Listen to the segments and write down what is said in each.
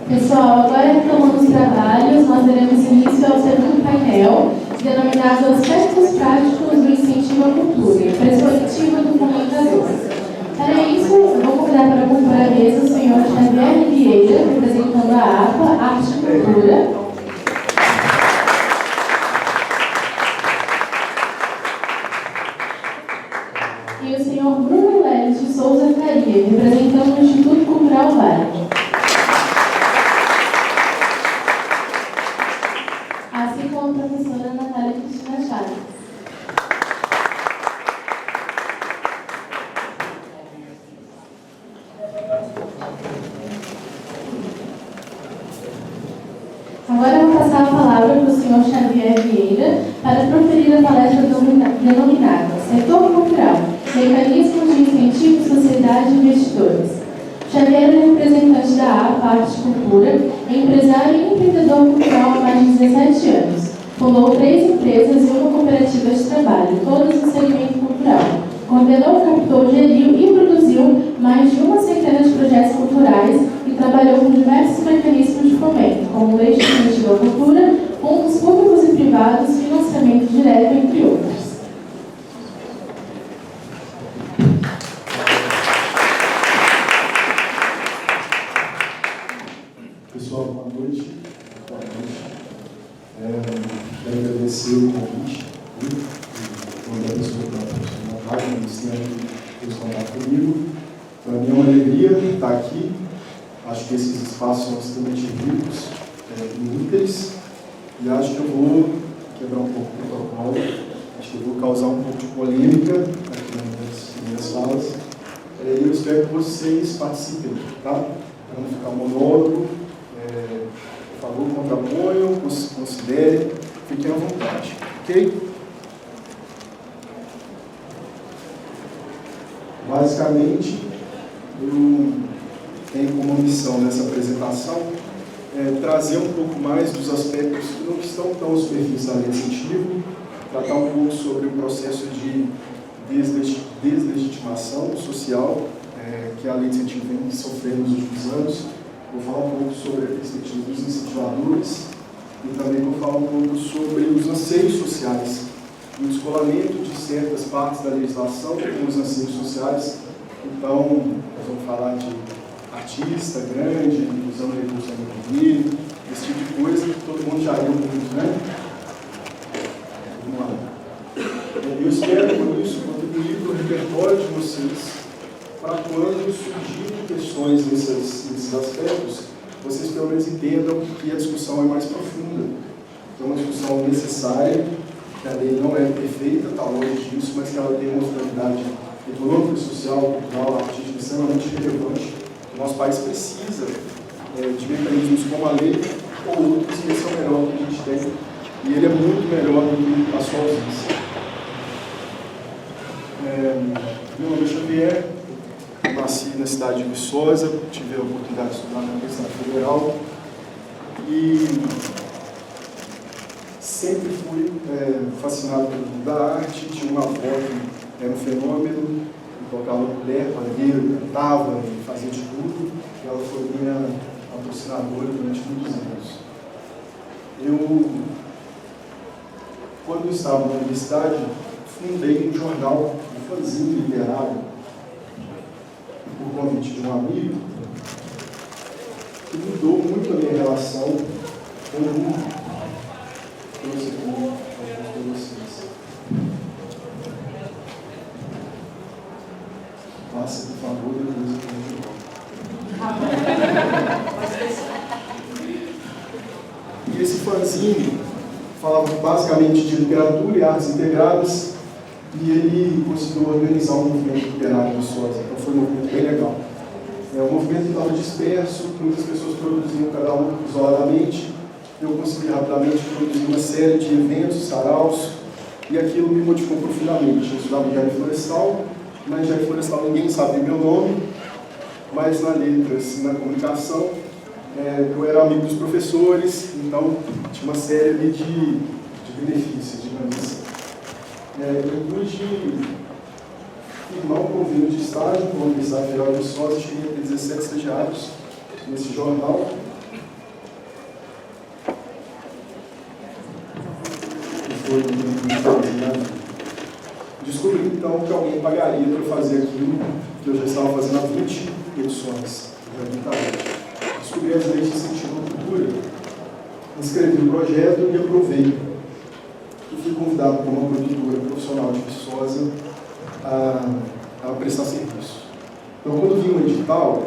Pessoal, agora retomando os trabalhos, nós daremos início ao segundo painel, denominado Aspectos Práticos do Incentivo à Cultura, Perspectiva do Comunicador. Para isso, eu vou convidar para compor a mesa o senhor Xavier Vieira, representando a APA, Arte e Cultura. E o senhor Bruno Leles de Souza Faria, representando o Instituto Cultural Vale. Assim como a professora Natália Cristina Chaves. Agora eu vou passar a palavra para o senhor Xavier Vieira para proferir a palestra denominada Setor Cultural, Mecanismos de Incentivo, Sociedade e Investidores. Xavier é representante da APA, Arte e Cultura, é empresário e empreendedor cultural há mais de 17 anos. Fundou 3 empresas e uma cooperativa de trabalho, todas no segmento cultural. Coordenou, captou, geriu e produziu mais de uma centena de projetos culturais e trabalhou com diversos mecanismos de fomento, como lei de incentivo à cultura, fundos públicos e privados, financiamento direto, entre outros. Pessoal, boa noite. Quero agradecer o convite da pessoa da Rádio, que fez contato comigo. Para mim é uma alegria estar aqui. Acho que esses espaços são extremamente ricos e úteis. E acho que eu vou quebrar um pouco o protocolo. Acho que eu vou causar um pouco de polêmica aqui nas minhas falas. E eu espero que vocês participem, tá? Para não ficar monólogo. Por favor, contraponham, considerem, fiquem à vontade, ok? Basicamente, eu tenho como missão nessa apresentação trazer um pouco mais dos aspectos que não estão tão superficiais da lei de incentivo, tratar um pouco sobre o processo de deslegitimação social que a lei de incentivo vem sofrendo nos últimos anos. Vou falar um pouco sobre a perspectiva dos incentivadores e também vou falar um pouco sobre os anseios sociais e o descolamento de certas partes da legislação com os anseios sociais. Então, nós vamos falar de artista grande, inclusão de recursos econômicos, esse tipo de coisa que todo mundo já leu muito, né? Vamos lá. Eu espero, com isso, contribuir para o repertório de vocês, para quando surgirem questões nesses aspectos, vocês pelo menos entendam que a discussão é mais profunda. É uma discussão necessária, que a lei não é perfeita, está longe disso, mas que ela tem uma finalidade econômica, social, cultural, artística extremamente relevante. O nosso país precisa de mecanismos como a lei ou outros que são melhor do que a gente tem, e ele é muito melhor do que a sua ausência. Meu nome é Xavier. Nasci na cidade de Viçosa, tive a oportunidade de estudar na Universidade Federal e sempre fui fascinado pelo mundo da arte. Tinha uma avó que era um fenômeno, tocava mulher, pandeiro, cantava e fazia de tudo. E ela foi minha patrocinadora durante muitos anos. Quando eu estava na universidade, fundei um jornal, um fanzine literário, por convite de um amigo, que mudou muito a minha relação com o mundo. Trouxe aqui para vocês. Passa, por favor, depois eu vou. E esse fanzine falava basicamente de literatura e artes integradas, e ele conseguiu organizar um movimento literário em Viçosa. Então foi um movimento bem legal. O movimento estava disperso, muitas pessoas produziam cada um isoladamente. Eu consegui rapidamente produzir uma série de eventos, saraus, e aquilo me modificou profundamente. Eu estudava engenharia florestal, na engenharia florestal ninguém sabia meu nome, mas na letras e na comunicação eu era amigo dos professores, então tinha uma série ali de benefícios, digamos assim. Eu pude firmar um convênio de estágio com a Universidade Federal de Viçosa, cheguei a ter 17 estagiários nesse jornal, foi muito prazer. Descobri então que alguém pagaria para fazer aquilo que eu já estava fazendo há 20 edições da internet. Descobri as leis de incentivo à cultura, inscrevi no projeto e aprovei. E fui convidado por uma produtora profissional de Viçosa a prestar serviço. Então, quando vi um edital,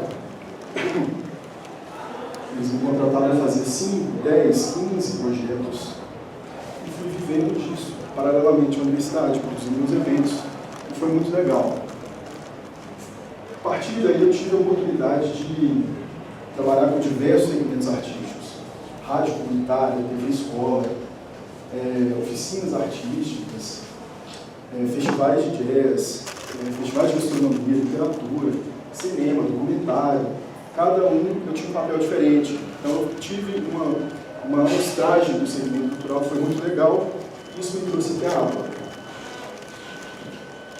eles me contrataram para fazer 5, 10, 15 projetos e fui vivendo disso, paralelamente à universidade, produzindo meus eventos, e foi muito legal. A partir daí eu tive a oportunidade de trabalhar com diversos segmentos artísticos, rádio comunitária, TV escola, oficinas artísticas, festivais de jazz, festivais de gastronomia, literatura, cinema, documentário. Cada um eu tinha um papel diferente. Então eu tive uma amostragem do segmento cultural que foi muito legal. Isso me trouxe até a APA,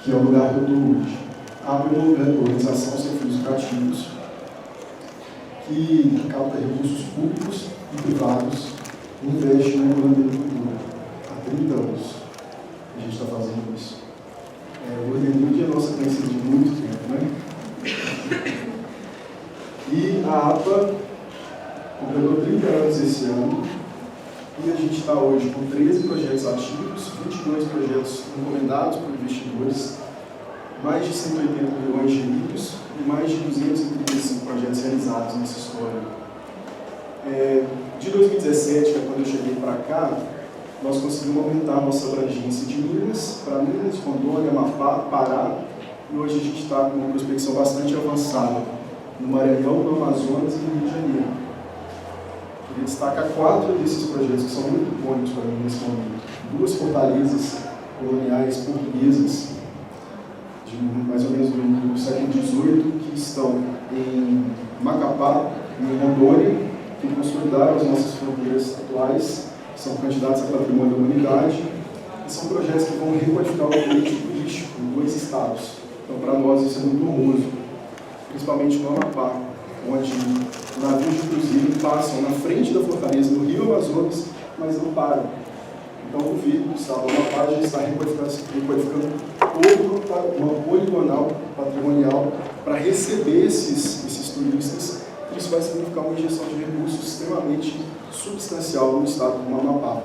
que é o lugar que eu estou hoje. A APA é uma organização sem fins lucrativos que capta recursos públicos e privados e investe na economia da cultura. Há 30 anos a gente está fazendo isso. O Ordenilde é nossa conhecida de muito tempo, né? E a APA completou 30 anos esse ano e a gente está hoje com 13 projetos ativos, 22 projetos encomendados por investidores, mais de 180 milhões de livros e mais de 235 projetos realizados nessa história. De 2017, que é quando eu cheguei para cá, nós conseguimos aumentar a nossa abrangência de Minas, para Minas, Rondônia, Amapá, Pará, e hoje a gente está com uma prospecção bastante avançada no Maranhão, no Amazonas e no Rio de Janeiro. Queria destacar 4 desses projetos que são muito icônicos para mim nesse momento. 2 fortalezas coloniais portuguesas, de mais ou menos do século XVIII, que estão em Macapá e em Rondônia, que consolidaram as nossas fronteiras atuais, são candidatos a patrimônio da humanidade, e são projetos que vão requalificar o ambiente turístico em 2 estados. Então, para nós, isso é muito honroso, principalmente no Amapá, onde navios de cruzeiro passam na frente da fortaleza no Rio Amazonas, mas não param. Então, o governo do estado do Amapá já está requalificando todo uma poligonal patrimonial para receber esses turistas. Isso vai significar uma injeção de recursos extremamente substancial no estado do Amapá.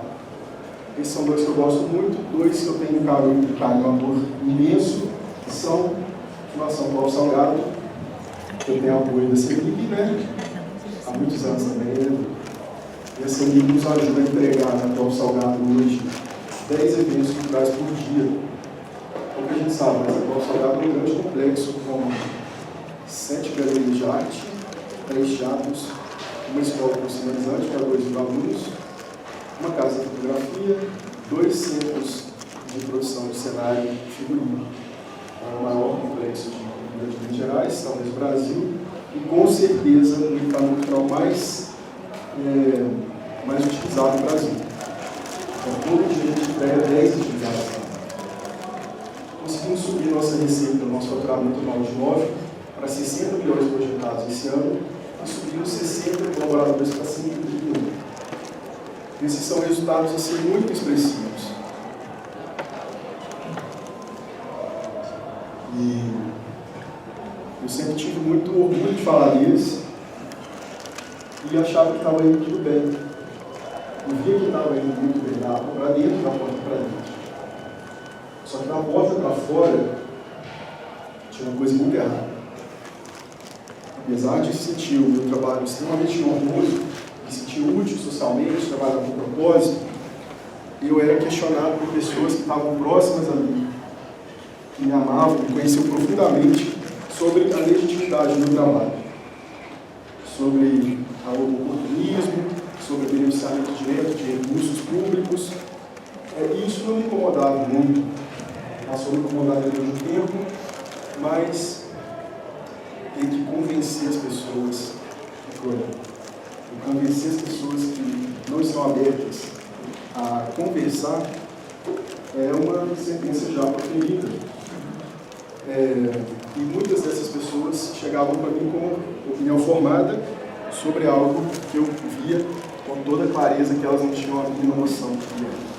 Esses são 2 que eu gosto muito, 2 que eu tenho um carinho, um amor imenso, que são a Fundação Clóvis Salgado, que eu tenho apoio da CEMIG, né? Há muitos anos também, né? E a CEMIG nos ajuda a entregar na Clóvis Salgado hoje 10 eventos culturais por dia. Como a gente sabe, mas a Clóvis Salgado é um grande complexo com 7 galerias de arte, 3 teatros, uma escola profissionalizante para 2 mil alunos, uma casa de fotografia, 2 centros de produção de cenário e figurino. É o maior complexo de cultura de Minas Gerais, talvez do Brasil, e com certeza o equipamento cultural mais utilizado no Brasil. Então, todo dia a gente entrega 10 atividades lá. Conseguimos subir nossa receita, nosso faturamento anual de 9 para 60 milhões projetados esse ano, e subimos 60 colaboradores para 131. Esses são resultados assim, muito expressivos. E eu sempre tive muito orgulho de falar deles e achava que estava indo tudo bem. Eu via que estava indo muito bem, da para dentro, da porta para dentro. Só que da porta para fora tinha uma coisa muito errada. Apesar de sentir o meu trabalho extremamente honroso, me sentir útil socialmente, trabalhar com propósito, eu era questionado por pessoas que estavam próximas a mim, que me amavam, me conheciam profundamente, sobre a legitimidade do meu trabalho, sobre o oportunismo, sobre o beneficiamento direto de recursos públicos. Isso não me incomodava muito, passou a me incomodar depois de um tempo, mas tem que convencer as pessoas e convencer as pessoas que não estão abertas a conversar é uma sentença já proferida. E muitas dessas pessoas chegavam para mim com opinião formada sobre algo que eu via com toda clareza que elas não tinham a mínima noção do que era.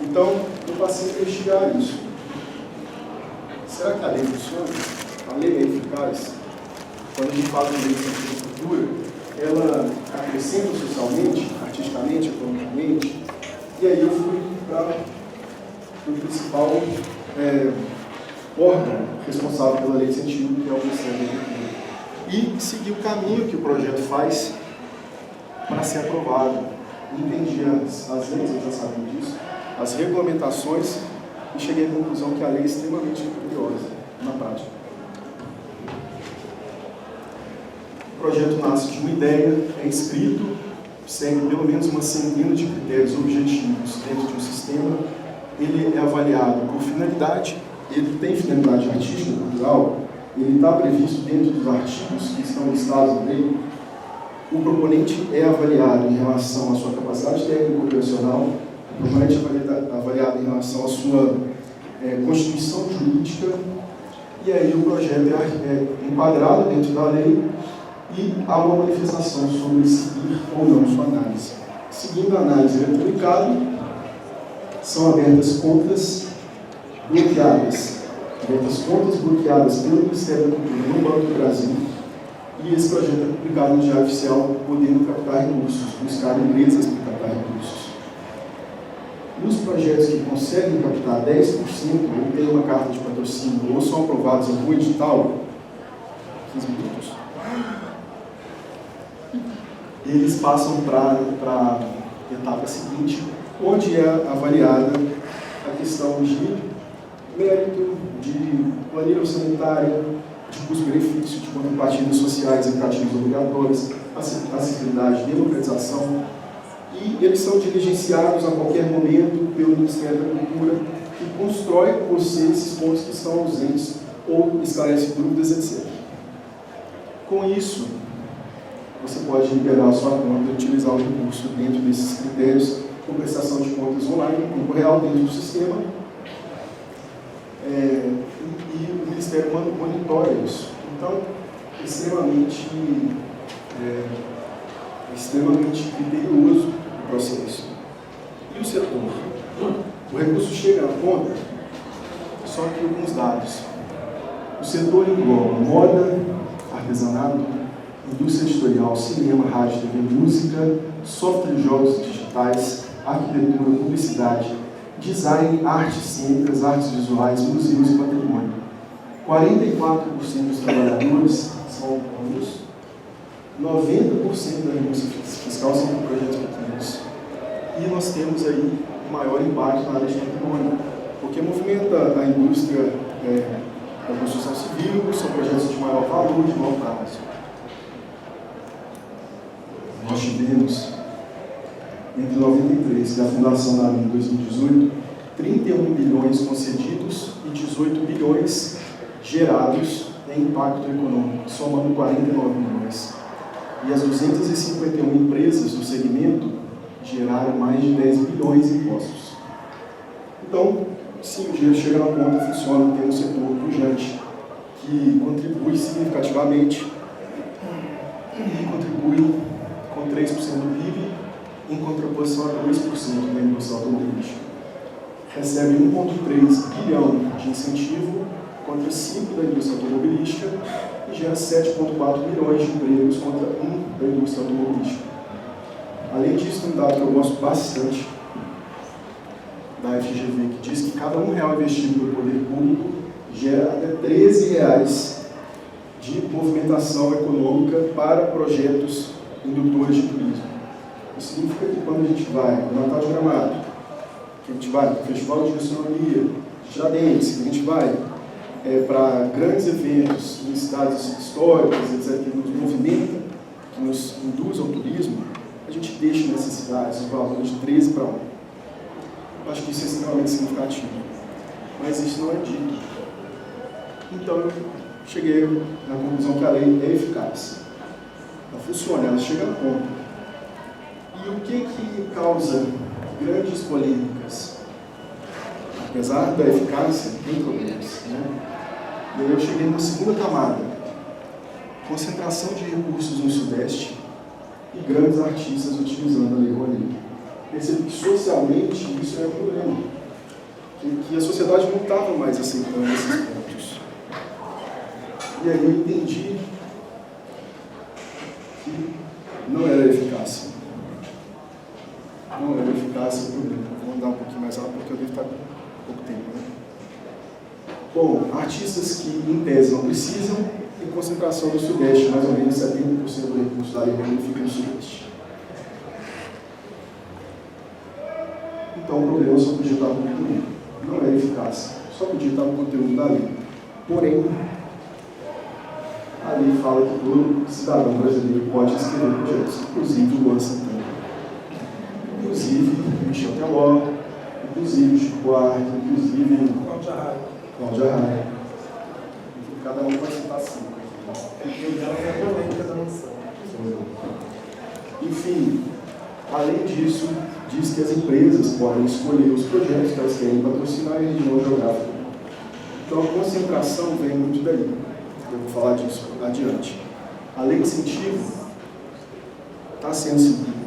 Então, eu passei a investigar isso. Será que a lei funciona? A lei é eficaz? Quando a gente fala de lei de incentivo à cultura, ela acrescenta socialmente, artisticamente, economicamente? E aí eu fui para o principal órgão responsável pela lei de incentivo, que é o Ministério da Cultura. E segui o caminho que o projeto faz para ser aprovado. Entendi as leis, eu já sabia disso, as regulamentações, e cheguei à conclusão que a lei é extremamente curiosa na prática. O projeto nasce de uma ideia, é escrito, segue pelo menos uma centena de critérios objetivos dentro de um sistema, ele é avaliado por finalidade, ele tem finalidade artística e cultural, ele está previsto dentro dos artigos que estão listados na lei. O proponente é avaliado em relação à sua capacidade técnica operacional, o proponente é avaliado em relação à sua constituição jurídica, e aí o projeto é enquadrado dentro da lei e há uma manifestação sobre seguir ou não sua análise. Seguindo a análise, ele é publicado, são abertas contas bloqueadas pelo Ministério da Cultura no Banco do Brasil, e esse projeto é publicado no Diário Oficial, podendo captar recursos, buscar empresas para captar recursos. Nos projetos que conseguem captar 10%, ou têm uma carta de patrocínio, ou são aprovados em um edital, 15 minutos, eles passam para a etapa seguinte, onde é avaliada a questão de mérito, de planilha orçamentária, de custo-benefício, de contrapartidas sociais educativas obrigatórias, acessibilidade, democratização, e eles são diligenciados a qualquer momento pelo Ministério da Cultura, que constrói com você esses pontos que estão ausentes ou esclarece dúvidas, etc. Com isso, você pode liberar a sua conta e utilizar o recurso dentro desses critérios com prestação de contas online, em tempo real, dentro do sistema. E o Ministério monitora isso. Então, extremamente criterioso o processo. E o setor? O recurso chega na conta, só que alguns dados. O setor engloba moda, artesanato, indústria editorial, cinema, rádio, TV, música, software e jogos digitais, arquitetura, publicidade, design, artes cênicas, artes visuais, museus e patrimônio. 44% dos trabalhadores são autônomos, 90% da renúncia fiscal são por projetos pequenos. E nós temos aí um maior impacto na área de patrimônio, porque movimenta a indústria da construção civil, são projetos de maior valor, de maior prazo. Nós tivemos, entre 93 e a fundação da AMI em 2018, 31 bilhões concedidos e 18 bilhões gerados em impacto econômico, somando 49 bilhões. E as 251 empresas do segmento geraram mais de 10 bilhões em impostos. Então, sim, o dinheiro chega na conta, funciona, tem um setor pujante que contribui significativamente e contribui com 3% do PIB, em contraposição a 2% da indústria automobilística. Recebe 1,3 bilhão de incentivo contra 5 da indústria automobilística e gera 7,4 milhões de empregos contra 1 da indústria automobilística. Além disso, tem um dado que eu gosto bastante da FGV, que diz que cada R$1 investido pelo poder público gera até R$13 de movimentação econômica para projetos indutores de turismo. Isso significa que quando a gente vai no Natal de Gramado, que a gente vai no Festival de Gastronomia, de Tiradentes, que a gente vai para grandes eventos em cidades históricas, etc., que nos movimenta, que nos induz ao turismo, a gente deixa nessas cidades o valor de 13 para 1. Eu acho que isso é extremamente significativo. Mas isso não é dito. Então eu cheguei na conclusão que a lei é eficaz. Ela funciona, ela chega na conta. E o que causa grandes polêmicas? Apesar da eficácia, tem problemas, né? E aí eu cheguei numa segunda camada. Concentração de recursos no Sudeste e grandes artistas utilizando a Lei Rouanet. Percebo que socialmente isso é um problema. que a sociedade não estava mais aceitando esses pontos. E aí eu entendi que não era eficácia. Não era eficácia o problema. Vou andar um pouquinho mais rápido porque eu devo estar com pouco tempo, né? Bom, artistas que em tese não precisam, tem concentração no Sudeste, mais ou menos 70% do recurso da Alemanha fica no Sudeste. Então o problema só podia estar no conteúdo. Não era eficácia, só podia estar no conteúdo da lei. Porém, a lei fala que todo cidadão brasileiro pode escrever projetos, inclusive o Luan Santana, inclusive Michel Teló, inclusive Chico Buarque, inclusive Cláudia Raia. Cada um pode citar 5. Enfim, além disso, diz que as empresas podem escolher os projetos que elas querem patrocinar em região geográfica. Então a concentração vem muito daí. Eu vou falar disso adiante. A lei de incentivo está sendo seguida.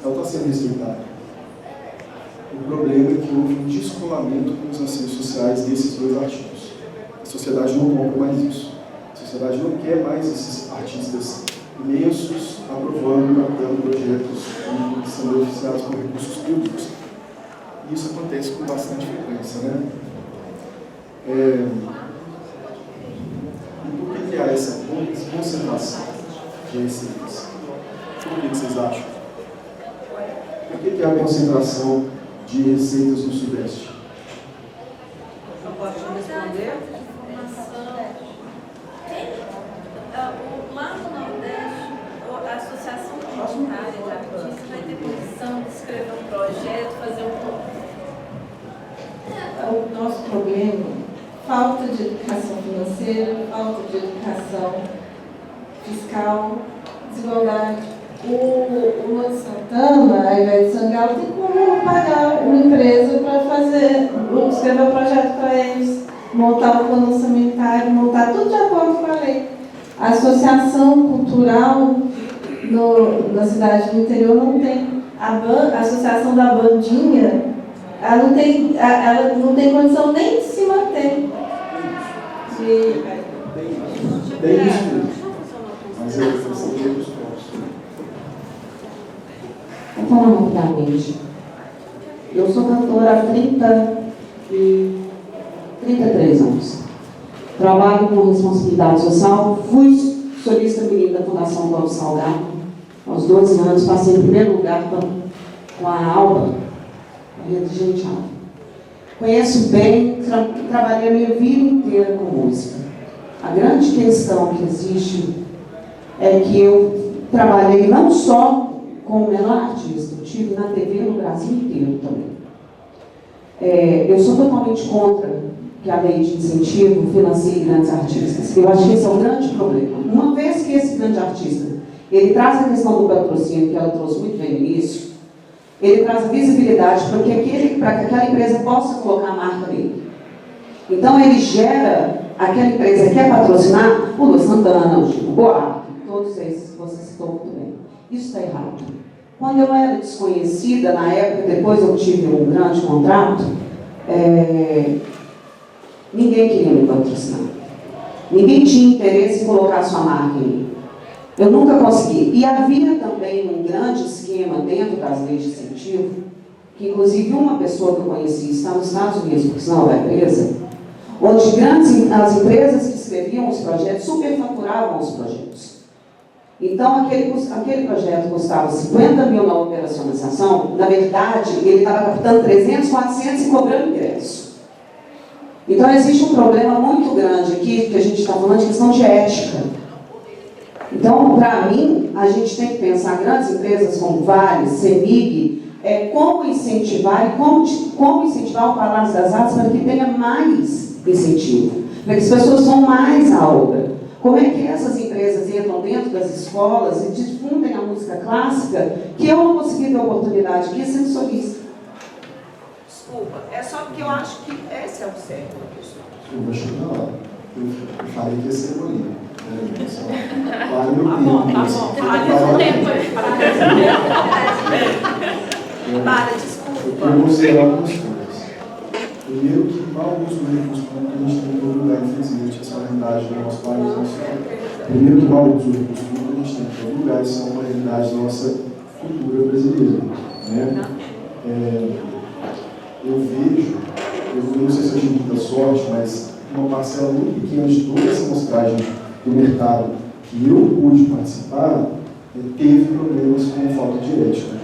Ela está sendo respeitada. O problema é que houve um descolamento com os anseios sociais desses dois artigos. A sociedade não compra mais isso. A sociedade não quer mais esses artistas imensos aprovando e captando projetos que são beneficiados com recursos públicos. E isso acontece com bastante frequência, né? E por que há essa concentração de receitas? Por que vocês acham? Por que há a concentração de receitas no Sudeste? Não pode responder? Lá no Nordeste, a Associação Comunitária de Artistas vai ter condição de escrever um projeto, fazer O nosso problema, falta de educação financeira, falta de educação fiscal, desigualdade. O Luan Santana, a Ivete Sangalo, tem como pagar uma empresa para escrever um projeto para eles, montar o plano orçamentário, montar tudo de acordo com a lei. A associação cultural na cidade do interior não tem. A associação da bandinha, ela não tem condição nem de se manter. Tem isso, mas é questão de outros pontos. Vou falar rapidamente. Eu sou cantora há 33 anos. Trabalho com responsabilidade social. Fui solista menina da Fundação Paulo Salgado. Aos 12 anos, passei em primeiro lugar com a Alba, a Regente Alba. Conheço bem, trabalhei a minha vida inteira com música. A grande questão que existe é que eu trabalhei não só como menor artista, eu estive na TV no Brasil inteiro também. Eu sou totalmente contra que a lei de incentivo financie grandes artistas. Eu acho que esse é o grande problema. Uma vez que esse grande artista, ele traz a questão do patrocínio, que ela trouxe muito bem no início, ele traz a visibilidade para que aquela empresa possa colocar a marca nele. Então ele gera, aquela empresa que quer patrocinar, o Luan Santana, o Chico Buarque, todos esses que você citou muito bem. Isso está errado. Quando eu era desconhecida, na época, depois eu tive um grande contrato, ninguém queria me patrocinar. Ninguém tinha interesse em colocar a sua marca em mim. Eu nunca consegui. E havia também um grande esquema dentro das leis de incentivo, que inclusive uma pessoa que eu conheci está nos Estados Unidos, porque senão ela é presa, onde as empresas que escreviam os projetos superfaturavam os projetos. Então, aquele projeto custava 50 mil na operacionalização, na verdade, ele estava captando 300, 400 e cobrando ingresso. Então, existe um problema muito grande aqui, que a gente está falando de questão de ética. Então, para mim, a gente tem que pensar grandes empresas como Vale, Semig, como incentivar e como incentivar o Palácio das Artes para que tenha mais incentivo, para que as pessoas vão mais à obra. Como é que essas empresas entram dentro das escolas e difundem a música clássica, que eu não consegui ter oportunidade aqui sendo solista? Desculpa, é só porque eu acho que esse é o certo da questão. Eu vou chegar lá. Eu falei que ia ser bonito. Vale meu tempo. Vale o tempo. Para, desculpa. Eu vou mostrar algumas coisas. Eu Primeiro, que mau uso do recurso público a gente tem em todo lugar, infelizmente, essa é uma realidade do nosso país. Primeiro, que mau uso do recurso público a gente tem em todo lugar, isso é uma realidade da nossa cultura brasileira. Né? Eu vejo, eu não sei se eu tive muita sorte, mas uma parcela muito pequena de toda essa amostragem do mercado que eu pude participar, teve problemas com falta de ética.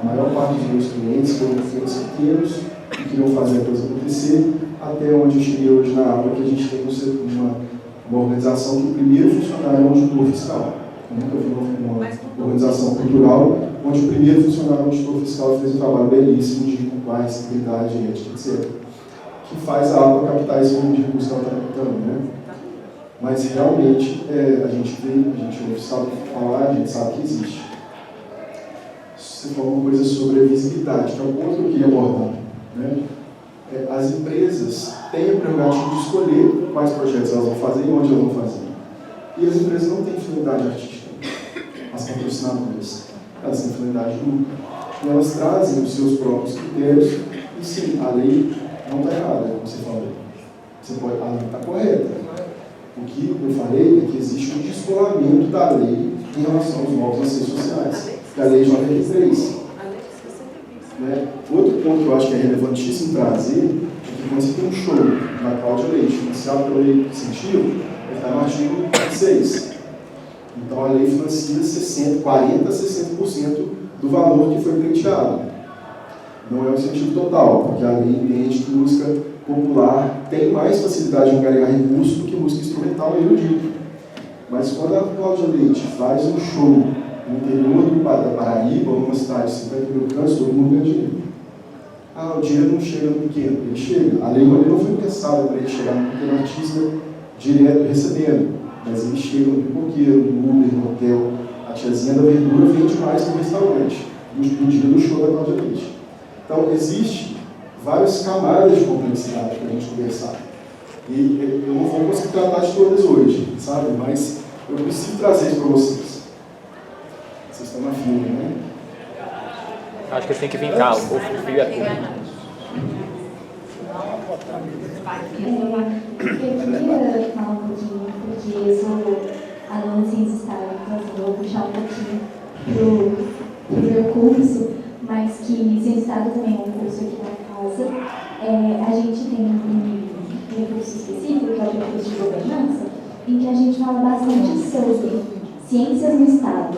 A maior parte dos meus clientes foram clientes pequenos que queriam fazer a coisa acontecer, até onde eu cheguei hoje na aula, que a gente tem uma organização que o primeiro funcionário é um auditor fiscal. Eu nunca vi uma organização cultural onde o primeiro funcionário é um auditor fiscal fez um trabalho belíssimo de compliance, integridade, ética, etc. Que faz a APA captar esse volume de recursos que ela está captando, né? Mas realmente a gente ouve falar, a gente sabe que existe. Você falou uma coisa sobre a visibilidade, que é o ponto que eu queria abordar. Né? As empresas têm a prerrogativa de escolher quais projetos elas vão fazer e onde elas vão fazer. E as empresas não têm finalidade artística. As patrocinadoras, elas têm finalidade de lucro. E elas trazem os seus próprios critérios. E sim, a lei não está errada, como você falou. A lei está correta. O que eu falei é que existe um descolamento da lei em relação aos novos anseios sociais. Que é a lei de 93. Né? Outro ponto que eu acho que é relevantíssimo trazer é que quando você tem um show da Cláudia Leite, financiado pela lei de incentivo, ele está no artigo 26. Então a lei financia 40% a 60% do valor que foi pleiteado. Não é um incentivo total, porque a lei entende que música popular tem mais facilidade de angariar recursos do que música instrumental e erudita. Mas quando a Cláudia Leite faz um show no interior da Paraíba, ou numa cidade de 50 mil habitantes, todo mundo ganha dinheiro. O dinheiro não chega no pequeno, ele chega. A lei não foi pensada para ele chegar no pequeno artista direto recebendo, mas ele chega no pipoqueiro, no Uber, no hotel. A tiazinha da verdura vende mais no restaurante, no dia do show da Cláudia Leite. Então, existe várias camadas de complexidade para a gente conversar. E eu não vou conseguir tratar de todas hoje, sabe? Mas eu preciso trazer isso para vocês. Vocês estão na fila, né? Acho que tem que vir cá, o fio é tudo. Eu queria falar um pouquinho, porque eu sou aluna de ciências históricas, vou puxar um pouquinho pro meu curso, mas que ciências históricas também é um curso aqui na casa. A gente tem um recurso específico, que é o recurso de governança, em que a gente fala bastante sobre ciências no Estado.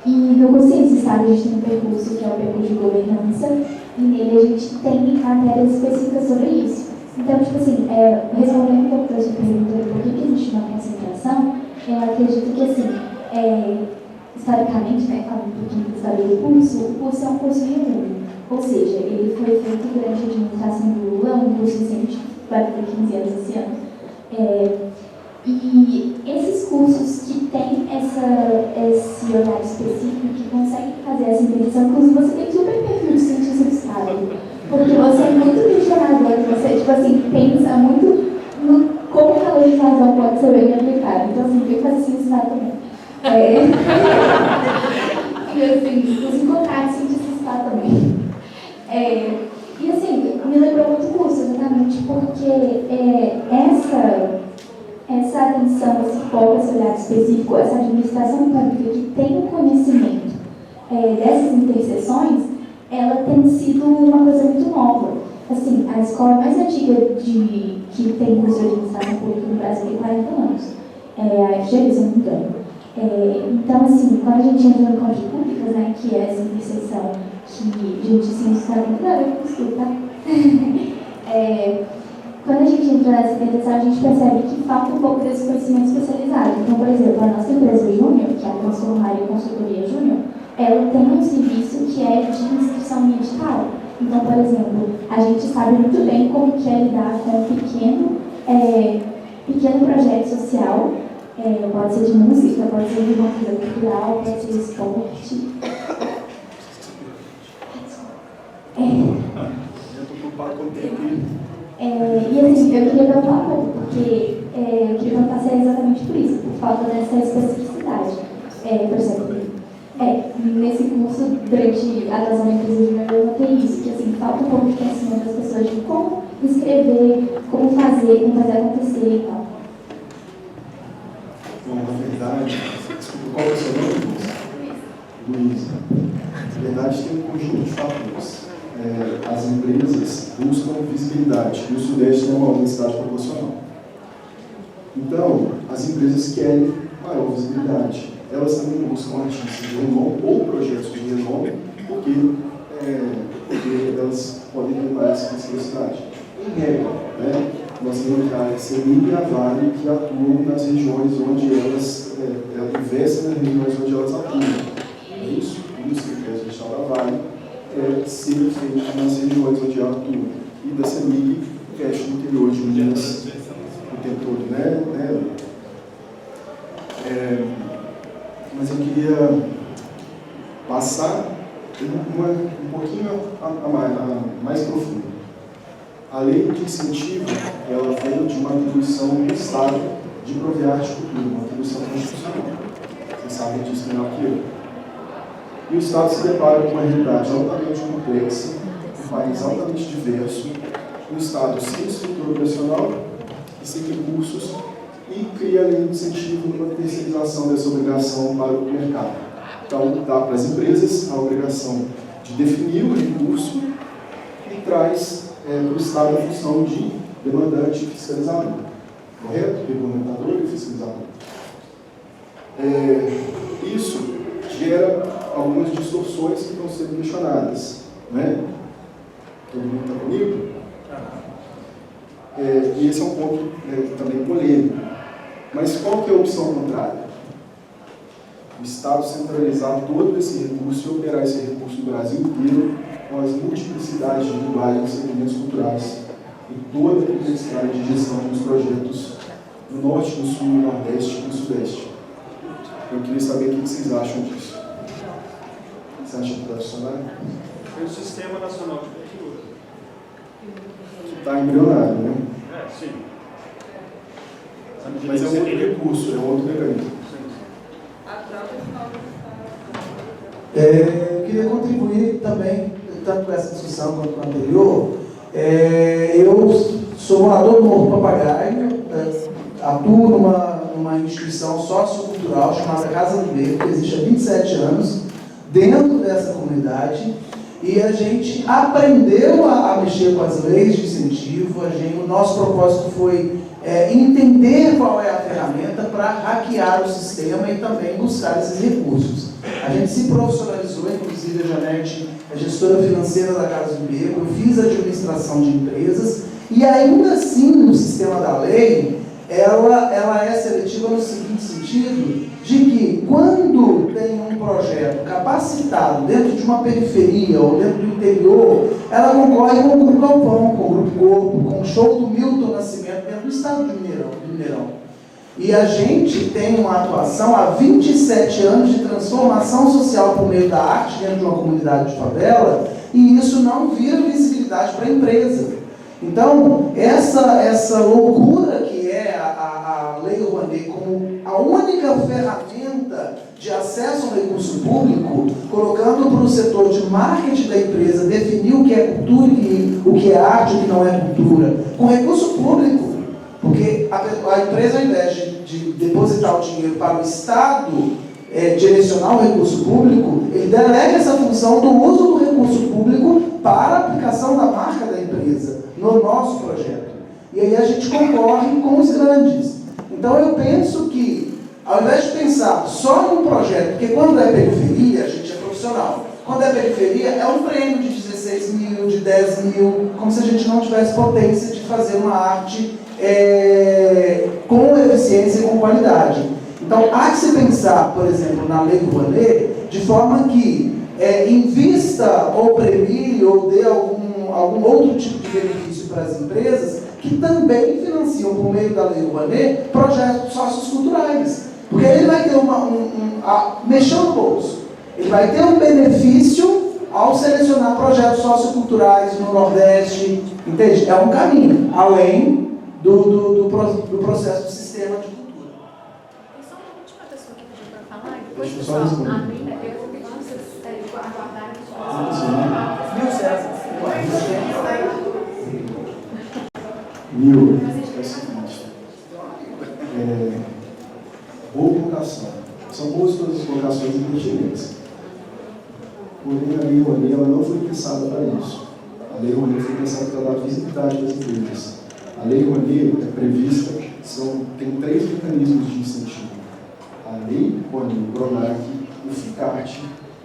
E no curso de Ciências do Estado a gente tem um percurso que é o percurso de governança, e nele a gente tem matérias específicas sobre isso. Então, tipo assim, respondendo um pouco da sua pergunta do porquê que existe uma concentração, eu acredito que, assim, historicamente, né, falando um pouquinho da história do curso, o curso é um curso de Lula. Ou seja, ele foi feito durante a administração do Lula, um curso recente, vai ter 15 anos esse ano. E esses cursos que têm esse olhar específico, que conseguem fazer essa intervenção, inclusive você tem super perfil de cientista do Estado, porque você é muito questionador, você, tipo assim, pensa muito no como que a legislação pode ser bem aplicada. Então, assim, tem que fazer ciência do Estado também. E, assim, os encontrar cientistas do Estado também. E, assim, me lembrou muito o curso, exatamente, porque essa atenção, esse foco, esse olhar específico, essa administração pública que tem o conhecimento dessas interseções, ela tem sido uma coisa muito nova. Assim, a escola mais antiga que tem curso de administração pública no Brasil tem 40 anos, a FGV, se não me engano. Então, assim, quando a gente entra no Contas Públicas, né, que é essa interseção que, gente, ciência está muito grave, eu estudo, tá? Quando a gente entra nessa interseção, a gente percebe que falta um pouco desse conhecimento especializado. Então, por exemplo, a nossa empresa Júnior, que é a Transformar e Consultoria Júnior, ela tem um serviço que é de inscrição em edital. Então, por exemplo, a gente sabe muito bem como que é lidar com um pequeno projeto social, pode ser de música, pode ser de uma coisa cultural, pode ser de esporte. Eu estou preocupado com o tempo. E assim, eu queria perguntar um pouco, porque eu queria perguntar se é exatamente por isso, por falta dessa especificidade. Por exemplo, Nesse curso, durante a adesão da empresa, eu notei isso, que assim, falta um pouco de conhecimento das pessoas de como escrever, como fazer acontecer e tal. Bom, na verdade, desculpa, qual é o seu nome, Luísa? Na verdade, tem um conjunto de fatores. As empresas buscam visibilidade e o Sudeste tem uma universidade proporcional. Então, as empresas querem maior visibilidade. Elas também buscam artistas de renome ou projetos de renome, porque elas podem ter mais visibilidade. Em regra, nós temos a CEMIG e a Vale que atuam nas regiões onde elas investem nas regiões onde elas atuam. É isso? Um dos critérios da gestão da Vale é ser feito nas regiões onde ela atua. E da CEMIG investe no interior de Minas o tempo todo, né? Mas eu queria passar um pouquinho mais profundo. A lei de incentivo, ela veio de uma atribuição do Estado de prover arte e cultura, uma atribuição constitucional. Vocês sabem disso melhor que eu. E o Estado se depara com uma realidade altamente complexa, um país altamente diverso, um Estado sem estrutura operacional e sem recursos, e cria a lei de incentivo numa terceirização dessa obrigação para o mercado. Então, dá para as empresas a obrigação de definir o recurso e traz para o Estado a função de demandante e fiscalizador. Correto? Regulamentador e fiscalizador. Isso gera algumas distorções que estão sendo questionadas. Né? Todo mundo está comigo? E esse é um ponto também polêmico. Mas qual que é a opção contrária? O Estado centralizar todo esse recurso e operar esse recurso no Brasil inteiro com as multiplicidades de linguagens e segmentos culturais e toda a complexidade de gestão dos projetos no Norte, no Sul, no Nordeste e no Sudeste. Eu queria saber o que vocês acham disso. Você acha que vai funcionar? Tem o Sistema Nacional de Cultura. Que está embrionário, né? Sim. Mas é um outro recurso, é um outro mecanismo. Eu queria contribuir também, tanto com essa discussão quanto com a anterior. Eu sou morador do Morro Papagaio, atuo numa instituição sociocultural chamada Casa do Beco, que existe há 27 anos, dentro dessa comunidade, e a gente aprendeu a mexer com as leis de incentivo. O nosso propósito foi entender qual é a ferramenta para hackear o sistema e também buscar esses recursos. A gente se profissionalizou, inclusive a Janete é gestora financeira da Casa do Beco, eu fiz administração de empresas, e ainda assim, no sistema da lei, ela é seletiva no seguinte sentido, de que quando tem um projeto capacitado dentro de uma periferia ou dentro do interior, ela concorre com o Grupo Galpão, com o Grupo Corpo, com o show do Milton Nascimento dentro do estado de Mineirão. E a gente tem uma atuação há 27 anos de transformação social por meio da arte dentro de uma comunidade de favela, e isso não vira visibilidade para a empresa. Então, essa loucura que é a Lei Rouanet como a única ferramenta de acesso ao recurso público, colocando para o setor de marketing da empresa definir o que é cultura e o que é arte e o que não é cultura, com recurso público, porque a empresa, ao invés de depositar o dinheiro para o Estado direcionar o recurso público, ele delega essa função do uso do recurso público para a aplicação da marca da empresa no nosso projeto. E aí a gente concorre com os grandes. Então eu penso que, ao invés de pensar só num projeto, porque quando é periferia, a gente é profissional. Quando é periferia, é um prêmio de 16 mil, de 10 mil, como se a gente não tivesse potência de fazer uma arte com eficiência e com qualidade. Então, há que se pensar, por exemplo, na Lei Rouanet, de forma que invista ou premie ou dê algum outro tipo de benefício para as empresas que também financiam, por meio da Lei Rouanet, projetos socioculturais. Porque ele vai ter mexer no bolso. Ele vai ter um benefício ao selecionar projetos socioculturais no Nordeste, entende? É um caminho, além do processo do sistema de cultura. Tem só uma última pessoa que pediu para falar, e depois Deixa eu só responder. Nil, é o seguinte. Boa colocação. São boas todas as colocações e pertinentes. Porém, a Lei Rouanet ela não foi pensada para isso. A Lei Rouanet foi pensada para dar visibilidade às empresas. A Lei Rouanet é prevista, tem 3 mecanismos de incentivo. A Lei Rouanet, o PRONAC, o FICART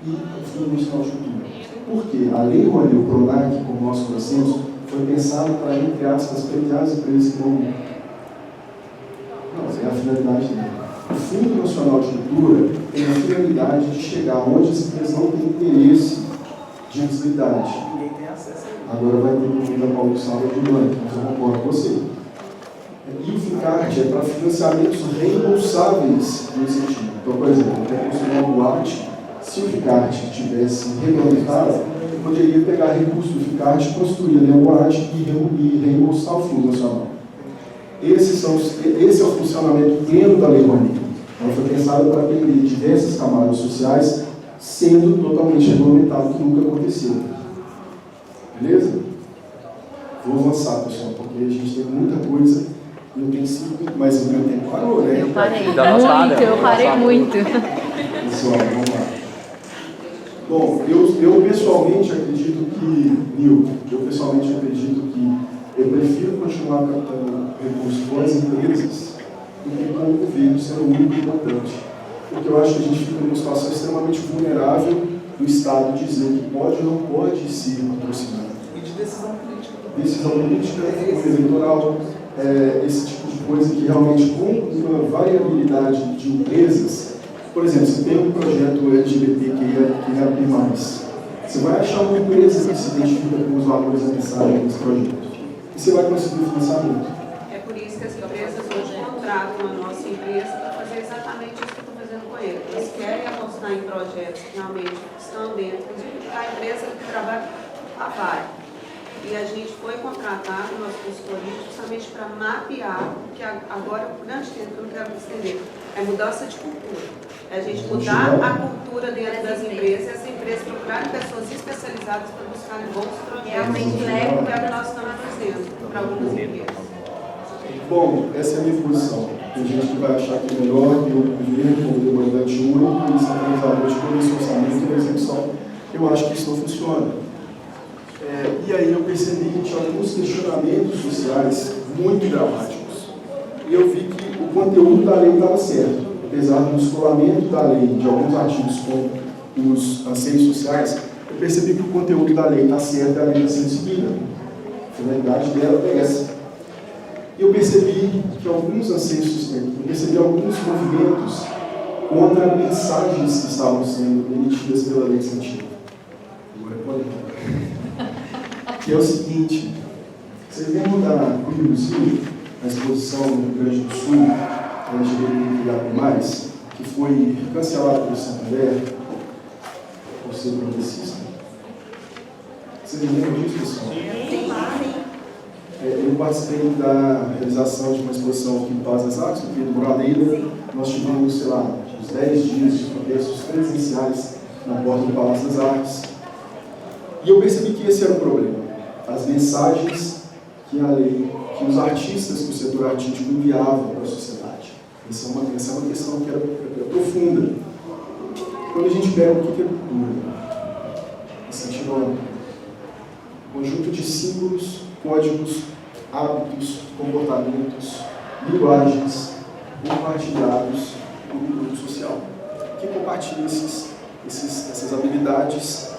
e o Fundo Nacional de Cultura. Por quê? A Lei Rouanet, o PRONAC, como nós conhecemos, foi pensado para, entre aspas, premiar as empresas que não... Não, é a finalidade dele. O Fundo Nacional de Cultura tem a finalidade de chegar onde as empresas não têm interesse de visibilidade. Ninguém tem acesso a Agora vai ter o da Paulo Salva de Blanco, mas eu concordo com você. E o FICART é para financiamentos reembolsáveis do incentivo. Então, por exemplo, eu quero construir uma boate. Se o FICART tivesse regulamentado, eu poderia pegar recursos do FICART, construir a boate e reembolsar o Fundo Nacional. Esse é o funcionamento pleno da Lei Rouanet. Ela foi pensada para atender diversas camadas sociais, sendo totalmente regulamentado, que nunca aconteceu. Beleza? Vou avançar, pessoal, porque a gente tem muita coisa e eu tenho 5 minutos, mas o meu tempo parou, né? Eu parei muito, eu parei muito. Pessoal, vamos lá. Bom, eu pessoalmente acredito que eu prefiro continuar captando recursos com as empresas do que com o governo sendo muito importante. Porque eu acho que a gente fica numa situação extremamente vulnerável do Estado dizer o que pode ou não pode ser patrocinado. E de decisão política. Decisão política, eleitoral, esse tipo de coisa que realmente, com uma variabilidade de empresas, por exemplo, você tem um projeto LGBT que é abrir mais. Você vai achar uma empresa que se identifica com os valores necessários desse projeto. E você vai conseguir o financiamento. É por isso que as empresas hoje contratam a nossa empresa para fazer exatamente isso que eu estou fazendo com eles. Eles querem apostar em projetos que realmente estão dentro, inclusive a empresa que trabalha a VAI. E a gente foi contratado, nós consultoria, justamente para mapear, que agora, por grande tempo, eu não quero me estender, é mudança de cultura. É a gente mudar a cultura dentro das empresas e as empresas procurarem pessoas especializadas para buscarem bons projetos. Realmente, é o que nós estamos fazendo para algumas empresas. Bom, essa é a minha posição. Tem gente que vai achar que é melhor que o governo, o demandante único, e centralizador de todo esse orçamento e a execução. Eu acho que isso não funciona. E aí eu percebi que tinha alguns questionamentos sociais muito dramáticos. E eu vi que o conteúdo da lei estava certo. Apesar do descolamento da lei de alguns artigos com os anseios sociais, eu percebi que o conteúdo da lei está certo e a lei está sendo seguida. A finalidade dela é essa. E eu percebi que alguns anseios, eu percebi alguns movimentos contra mensagens que estavam sendo emitidas pela lei de incentivo. Agora é polêmica. Que é o seguinte, vocês lembram da Clube do Sul, a exposição no Rio Grande do Sul, LGBT+, que foi cancelada pelo Santander, por ser progressista? Vocês lembram disso, pessoal? Eu participei da realização de uma exposição aqui no Palácio das Artes, no Pedro Moradeira. Nós tivemos, sei lá, uns 10 dias de protestos presenciais na porta do Palácio das Artes. E eu percebi que esse era o problema. As mensagens que a lei, que os artistas, que o setor artístico enviavam para a sociedade. Essa é uma questão que era profunda. Quando a gente pega o que é cultura, incentivo um conjunto de símbolos, códigos, hábitos, comportamentos, linguagens compartilhados no grupo social. Quem compartilha essas habilidades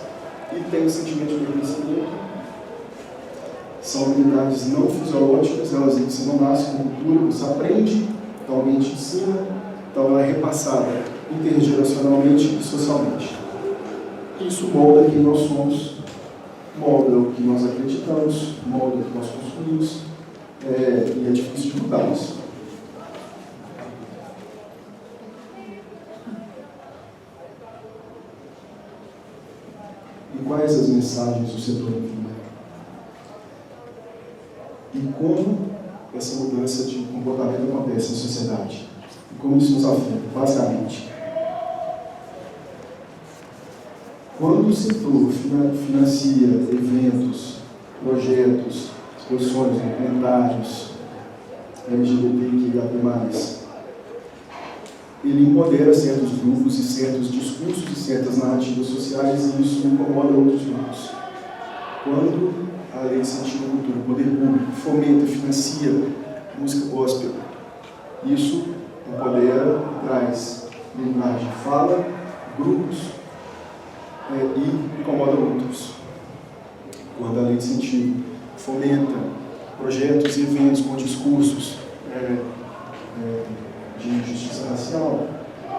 e tem um sentimento de pertencimento são habilidades não fisiológicas, elas você não nasce com cultura, você aprende, então alguém te ensina, então ela é repassada intergeracionalmente e socialmente. Isso molda quem nós somos, molda o que nós acreditamos, molda o que nós consumimos, e é difícil de mudar isso. E quais as mensagens do setor envia? E como essa mudança de comportamento acontece na sociedade? E como isso nos afeta? Basicamente, quando o setor financia eventos, projetos, exposições, documentários, LGBTQIA+. Ele empodera certos grupos e certos discursos e certas narrativas sociais, e isso incomoda outros grupos. Quando a Lei de Incentivo à Cultura, o poder público, fomenta, financia música gospel, isso empodera, traz liberdade de fala, grupos, e incomoda outros. Quando a Lei de Incentivo fomenta projetos e eventos com discursos de justiça racial,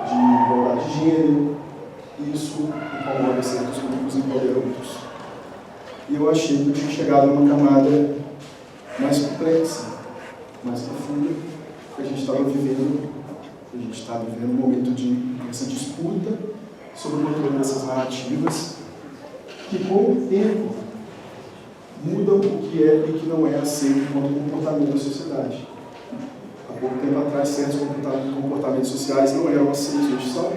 de igualdade de gênero, isso incomoda certos grupos e empodera outros. E eu achei que eu tinha chegado a uma camada mais complexa, mais profunda, que a gente está vivendo um momento de essa disputa sobre o controle dessas narrativas, que com o tempo mudam o que é e que não é aceito enquanto comportamento da sociedade. Há pouco tempo atrás, certos comportamentos sociais não eram aceitos, hoje são,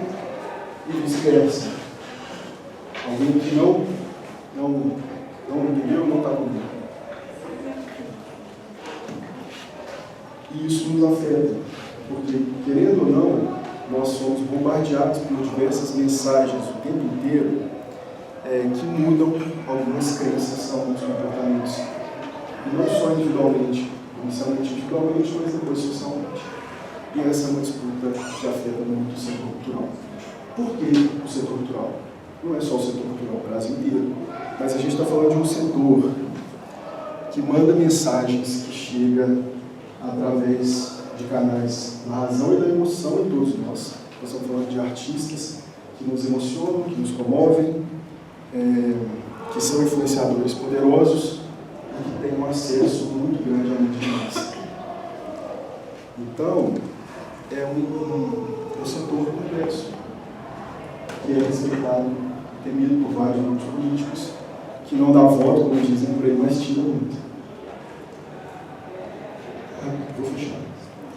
e vice-versa. Alguém que não entendeu, não está comigo. E isso nos afeta, porque, querendo ou não, nós somos bombardeados por diversas mensagens o tempo inteiro que mudam algumas crenças, alguns comportamentos. E não só individualmente, inicialmente individualmente, mas depois socialmente. E essa é uma disputa que afeta muito o setor cultural. Por que o setor cultural? Não é só o setor cultural, o Brasil inteiro. Mas a gente está falando de um setor que manda mensagens que chegam através de canais da razão e da emoção em todos nós. Nós estamos falando de artistas que nos emocionam, que nos comovem, que são influenciadores poderosos e que têm um acesso muito grande a muita gente. Então, é um setor complexo, que é respeitado, temido por vários grupos políticos, que não dá voto, como dizem por aí, mas tira muito. Vou fechar.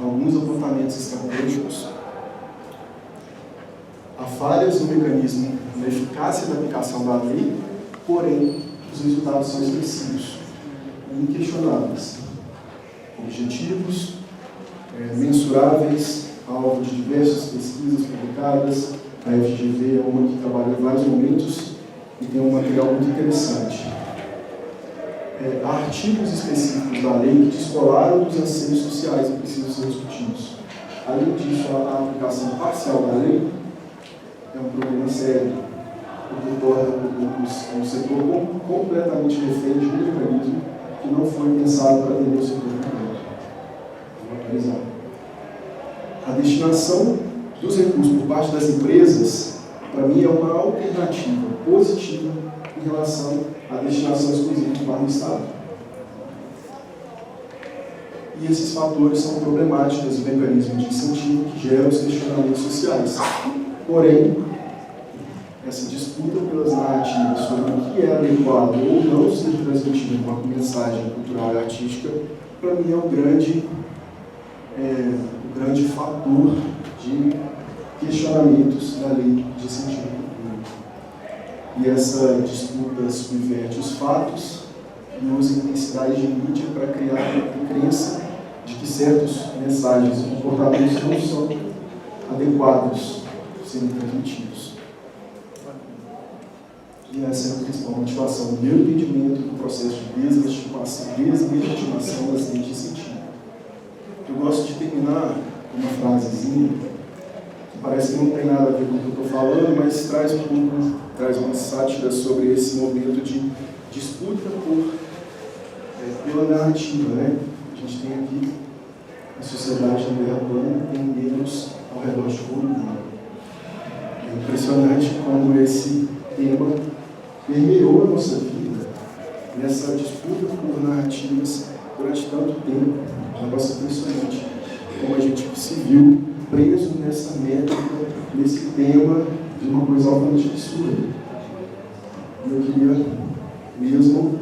Alguns apontamentos estratégicos. Há falhas no mecanismo, na eficácia da aplicação da lei, porém, os resultados são expressivos e inquestionáveis. Objetivos, mensuráveis, alvo de diversas pesquisas publicadas. A FGV é uma que trabalha em vários momentos e tem um material muito interessante. Há artigos específicos da lei que descolaram dos anseios sociais e precisam ser discutidos. Além disso, a aplicação parcial da lei é um problema sério, porque torna o setor completamente refém de um mecanismo que não foi pensado para atender o setor completo. Vou analisar. A destinação dos recursos por parte das empresas, para mim, é uma alternativa positiva em relação à destinação exclusiva por parte do Estado. E esses fatores são problemáticos do mecanismo de incentivo que gera os questionamentos sociais. Porém, essa disputa pelas narrativas sobre o que é adequado ou não ser transmitido enquanto mensagem cultural e artística, para mim é o grande fator de questionamentos da lei de incentivo à cultura. E essa disputa subverte os fatos e usa intensidade de mídia para criar a crença de que certas mensagens e comportamentos não são adequados sendo transmitidos. E essa é a principal motivação do meu entendimento do processo de deslegitimação das leis de incentivo. Eu gosto de terminar com uma frasezinha que parece que não tem nada a ver com o que eu estou falando, mas traz uma sátira sobre esse momento de disputa pela narrativa, né? A gente tem aqui a sociedade da Terra plana tem menos ao redor de todo mundo. É impressionante como esse tema permeou a nossa vida nessa disputa por narrativas durante tanto tempo. É um negócio impressionante como a gente se viu preso nessa métrica, nesse tema de uma coisa altamente absurda. Eu queria mesmo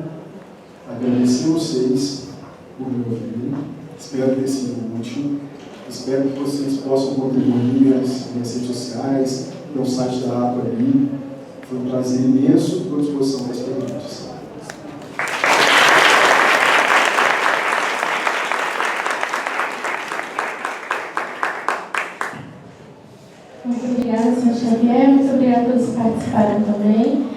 agradecer a vocês por me ouvirem. Espero ter sido útil. Espero que vocês possam contribuir nas redes sociais, no site da APA ali. Foi um prazer imenso. Estou à disposição das perguntas. Muito obrigada, senhor Xavier. Muito obrigada a todos que participaram também.